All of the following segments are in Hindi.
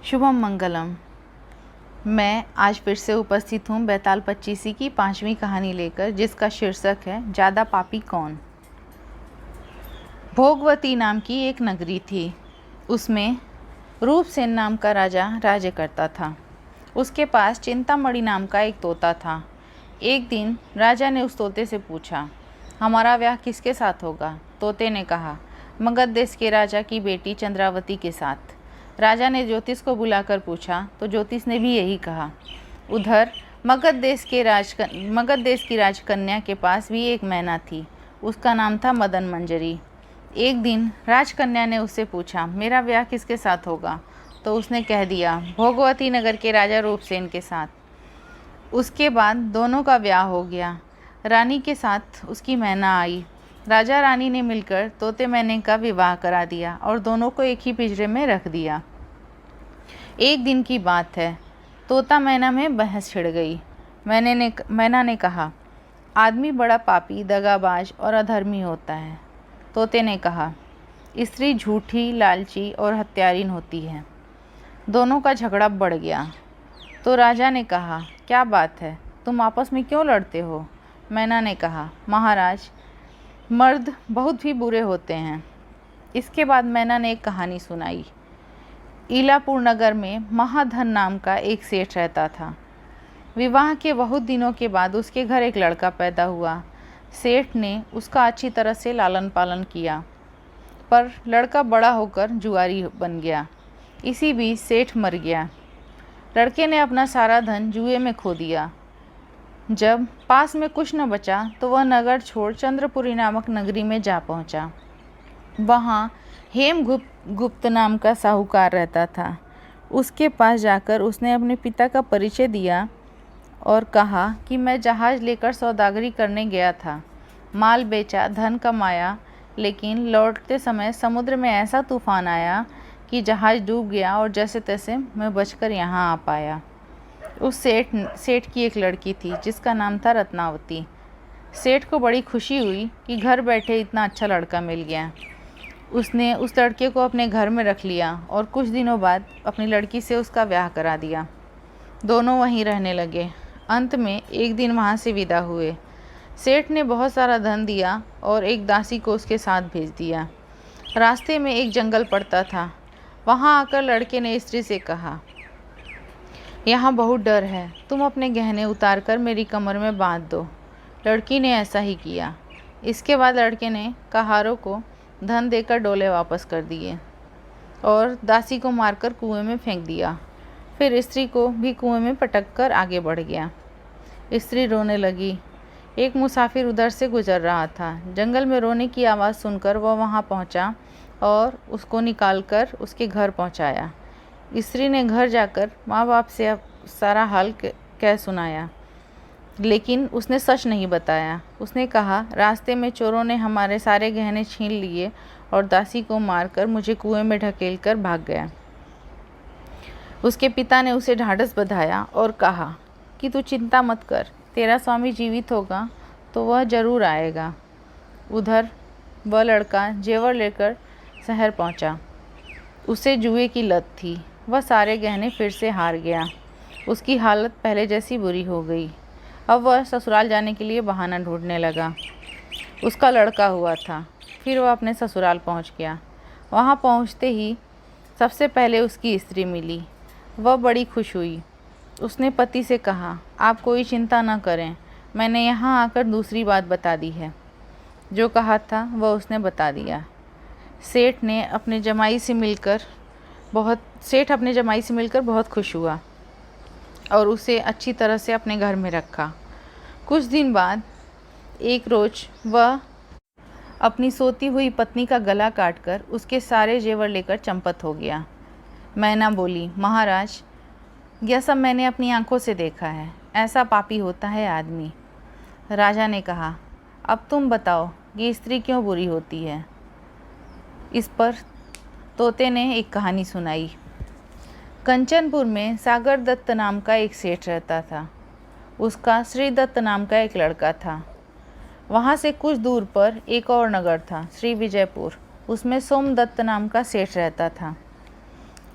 शुभम मंगलम। मैं आज फिर से उपस्थित हूँ बैताल पच्चीसी की 5वीं कहानी लेकर, जिसका शीर्षक है ज़्यादा पापी कौन। भोगवती नाम की एक नगरी थी। उसमें रूपसेन नाम का राजा राज्य करता था। उसके पास चिंतामणि नाम का एक तोता था। एक दिन राजा ने उस तोते से पूछा, हमारा ब्याह किसके साथ होगा। तोते ने कहा, मगध देश के राजा की बेटी चंद्रावती के साथ। राजा ने ज्योतिष को बुलाकर पूछा तो ज्योतिष ने भी यही कहा। उधर मगध देश की राजकन्या के पास भी एक मैना थी। उसका नाम था मदन मंजरी। एक दिन राजकन्या ने उससे पूछा, मेरा ब्याह किसके साथ होगा। तो उसने कह दिया, भोगवती नगर के राजा रूपसेन के साथ। उसके बाद दोनों का ब्याह हो गया। रानी के साथ उसकी मैना आई। राजा रानी ने मिलकर तोते मैने का विवाह करा दिया और दोनों को एक ही पिंजरे में रख दिया। एक दिन की बात है, तोता मैना में बहस छिड़ गई। मैना ने कहा, आदमी बड़ा पापी, दगाबाज और अधर्मी होता है। तोते ने कहा, स्त्री झूठी, लालची और हत्यारीन होती है। दोनों का झगड़ा बढ़ गया। तो राजा ने कहा, क्या बात है, तुम आपस में क्यों लड़ते हो। मैना ने कहा, महाराज, मर्द बहुत ही बुरे होते हैं। इसके बाद मैना ने एक कहानी सुनाई। इलापुर नगर में महाधन नाम का एक सेठ रहता था। विवाह के बहुत दिनों के बाद उसके घर एक लड़का पैदा हुआ। सेठ ने उसका अच्छी तरह से लालन पालन किया, पर लड़का बड़ा होकर जुआरी बन गया। इसी बीच सेठ मर गया। लड़के ने अपना सारा धन जुए में खो दिया। जब पास में कुछ न बचा तो वह नगर छोड़ चंद्रपुरी नामक नगरी में जा पहुंचा। वहाँ हेमगुप्त नाम का साहूकार रहता था। उसके पास जाकर उसने अपने पिता का परिचय दिया और कहा कि मैं जहाज़ लेकर सौदागरी करने गया था, माल बेचा, धन कमाया, लेकिन लौटते समय समुद्र में ऐसा तूफान आया कि जहाज़ डूब गया और जैसे तैसे मैं बचकर यहाँ आ पाया। उस सेठ की एक लड़की थी जिसका नाम था रत्नावती। सेठ को बड़ी खुशी हुई कि घर बैठे इतना अच्छा लड़का मिल गया। उसने उस लड़के को अपने घर में रख लिया और कुछ दिनों बाद अपनी लड़की से उसका ब्याह करा दिया। दोनों वहीं रहने लगे। अंत में एक दिन वहाँ से विदा हुए। सेठ ने बहुत सारा धन दिया और एक दासी को उसके साथ भेज दिया। रास्ते में एक जंगल पड़ता था। वहाँ आकर लड़के ने स्त्री से कहा, यहाँ बहुत डर है, तुम अपने गहने उतार कर मेरी कमर में बांध दो। लड़की ने ऐसा ही किया। इसके बाद लड़के ने कहारों को धन देकर डोले वापस कर दिए और दासी को मारकर कुएं में फेंक दिया। फिर स्त्री को भी कुएं में पटक कर आगे बढ़ गया। स्त्री रोने लगी। एक मुसाफिर उधर से गुजर रहा था। जंगल में रोने की आवाज़ सुनकर वह वहाँ पहुँचा और उसको निकालकर उसके घर पहुँचाया। स्त्री ने घर जाकर माँ बाप से सारा हाल कह सुनाया, लेकिन उसने सच नहीं बताया। उसने कहा, रास्ते में चोरों ने हमारे सारे गहने छीन लिए और दासी को मारकर मुझे कुएं में ढकेल कर भाग गया। उसके पिता ने उसे ढाढ़स बंधाया और कहा कि तू चिंता मत कर, तेरा स्वामी जीवित होगा तो वह जरूर आएगा। उधर वह लड़का जेवर लेकर शहर पहुंचा। उसे जुए की लत थी। वह सारे गहने फिर से हार गया। उसकी हालत पहले जैसी बुरी हो गई। अब वह ससुराल जाने के लिए बहाना ढूंढने लगा। उसका लड़का हुआ था। फिर वह अपने ससुराल पहुंच गया। वहां पहुंचते ही सबसे पहले उसकी स्त्री मिली। वह बड़ी खुश हुई। उसने पति से कहा, आप कोई चिंता न करें, मैंने यहाँ आकर दूसरी बात बता दी है। जो कहा था वह उसने बता दिया। सेठ अपने जमाई से मिलकर बहुत खुश हुआ और उसे अच्छी तरह से अपने घर में रखा। कुछ दिन बाद एक रोज़ वह अपनी सोती हुई पत्नी का गला काटकर उसके सारे जेवर लेकर चंपत हो गया। मैना बोली, महाराज, यह सब मैंने अपनी आंखों से देखा है। ऐसा पापी होता है आदमी। राजा ने कहा, अब तुम बताओ कि स्त्री क्यों बुरी होती है। इस पर तोते ने एक कहानी सुनाई। कंचनपुर में सागर दत्त नाम का एक सेठ रहता था। उसका श्री दत्त नाम का एक लड़का था। वहाँ से कुछ दूर पर एक और नगर था, श्री विजयपुर। उसमें सोमदत्त नाम का सेठ रहता था।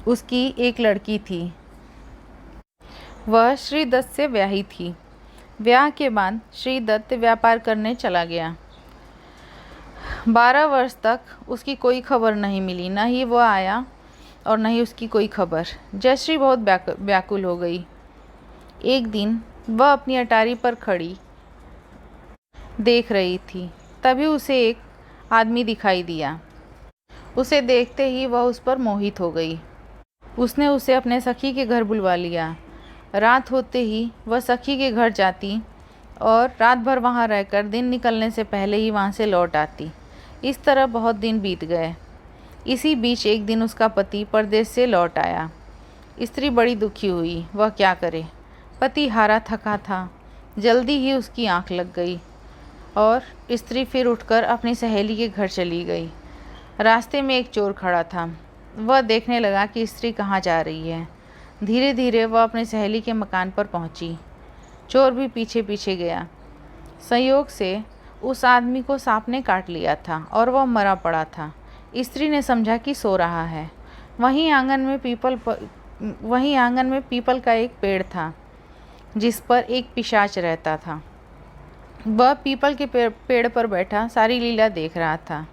उसकी एक लड़की थी। वह श्रीदत्त से ब्याही थी। ब्याह के बाद श्रीदत्त व्यापार करने चला गया। 12 वर्ष तक उसकी कोई खबर नहीं मिली, न ही वह आया और न ही उसकी कोई खबर। जयश्री बहुत व्याकुल हो गई। एक दिन वह अपनी अटारी पर खड़ी देख रही थी, तभी उसे एक आदमी दिखाई दिया। उसे देखते ही वह उस पर मोहित हो गई। उसने उसे अपने सखी के घर बुलवा लिया। रात होते ही वह सखी के घर जाती और रात भर वहाँ रहकर दिन निकलने से पहले ही वहाँ से लौट आती। इस तरह बहुत दिन बीत गए। इसी बीच एक दिन उसका पति परदेश से लौट आया। स्त्री बड़ी दुखी हुई, वह क्या करे। पति हारा थका था। जल्दी ही उसकी आंख लग गई और स्त्री फिर उठकर अपनी सहेली के घर चली गई। रास्ते में एक चोर खड़ा था। वह देखने लगा कि स्त्री कहाँ जा रही है। धीरे धीरे वह अपनी सहेली के मकान पर पहुंची। चोर भी पीछे पीछे गया। संयोग से उस आदमी को सांप ने काट लिया था और वह मरा पड़ा था। स्त्री ने समझा कि सो रहा है। वहीं आंगन में पीपल का एक पेड़ था जिस पर एक पिशाच रहता था। वह पीपल के पेड़ पर बैठा सारी लीला देख रहा था।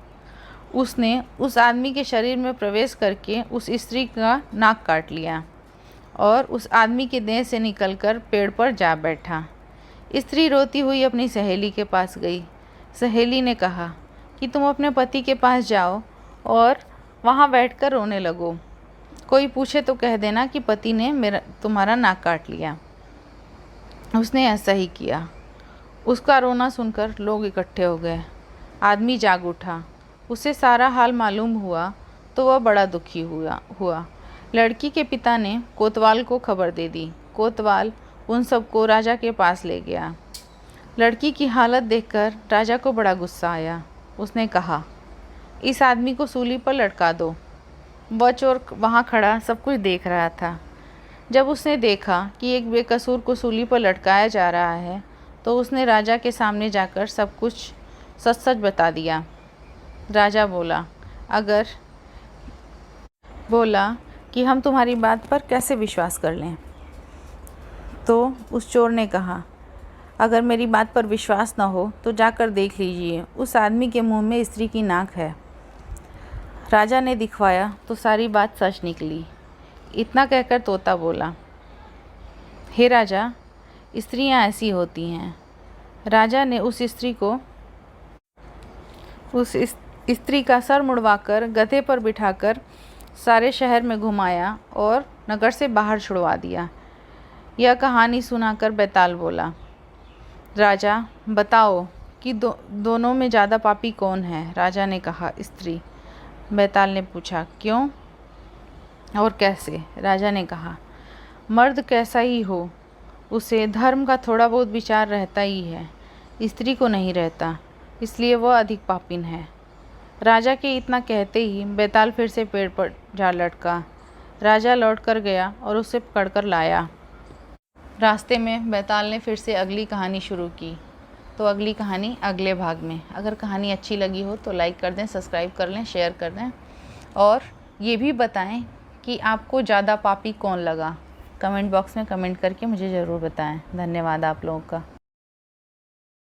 उसने उस आदमी के शरीर में प्रवेश करके उस स्त्री का नाक काट लिया और उस आदमी के देह से निकलकर पेड़ पर जा बैठा। स्त्री रोती हुई अपनी सहेली के पास गई। सहेली ने कहा कि तुम अपने पति के पास जाओ और वहाँ बैठकर रोने लगो। कोई पूछे तो कह देना कि पति ने तुम्हारा नाक काट लिया। उसने ऐसा ही किया। उसका रोना सुनकर लोग इकट्ठे हो गए। आदमी जाग उठा। उसे सारा हाल मालूम हुआ तो वह बड़ा दुखी हुआ। लड़की के पिता ने कोतवाल को खबर दे दी। कोतवाल उन सबको राजा के पास ले गया। लड़की की हालत देखकर राजा को बड़ा गुस्सा आया। उसने कहा, इस आदमी को सूली पर लटका दो। वह चोर वहाँ खड़ा सब कुछ देख रहा था। जब उसने देखा कि एक बेकसूर को सूली पर लटकाया जा रहा है तो उसने राजा के सामने जाकर सब कुछ सच सच बता दिया। राजा बोला कि हम तुम्हारी बात पर कैसे विश्वास कर लें। तो उस चोर ने कहा, अगर मेरी बात पर विश्वास न हो तो जाकर देख लीजिए, उस आदमी के मुंह में स्त्री की नाक है। राजा ने दिखवाया तो सारी बात सच निकली। इतना कहकर तोता बोला, हे राजा, स्त्रियां ऐसी होती हैं। राजा ने उस स्त्री का सर मुड़वाकर गधे पर बिठाकर सारे शहर में घुमाया और नगर से बाहर छुड़वा दिया। यह कहानी सुनाकर बैताल बोला, राजा बताओ कि दोनों में ज़्यादा पापी कौन है। राजा ने कहा, स्त्री। बैताल ने पूछा, क्यों और कैसे। राजा ने कहा, मर्द कैसा ही हो उसे धर्म का थोड़ा बहुत विचार रहता ही है, स्त्री को नहीं रहता, इसलिए वह अधिक पापीन है। राजा के इतना कहते ही बैताल फिर से पेड़ पर जा लटका। राजा लौट कर गया और उसे पकड़कर लाया। रास्ते में बैताल ने फिर से अगली कहानी शुरू की। तो अगली कहानी अगले भाग में। अगर कहानी अच्छी लगी हो तो लाइक कर दें, सब्सक्राइब कर लें, शेयर कर दें और ये भी बताएं कि आपको ज़्यादा पापी कौन लगा। कमेंट बॉक्स में कमेंट करके मुझे ज़रूर बताएं। धन्यवाद आप लोगों का।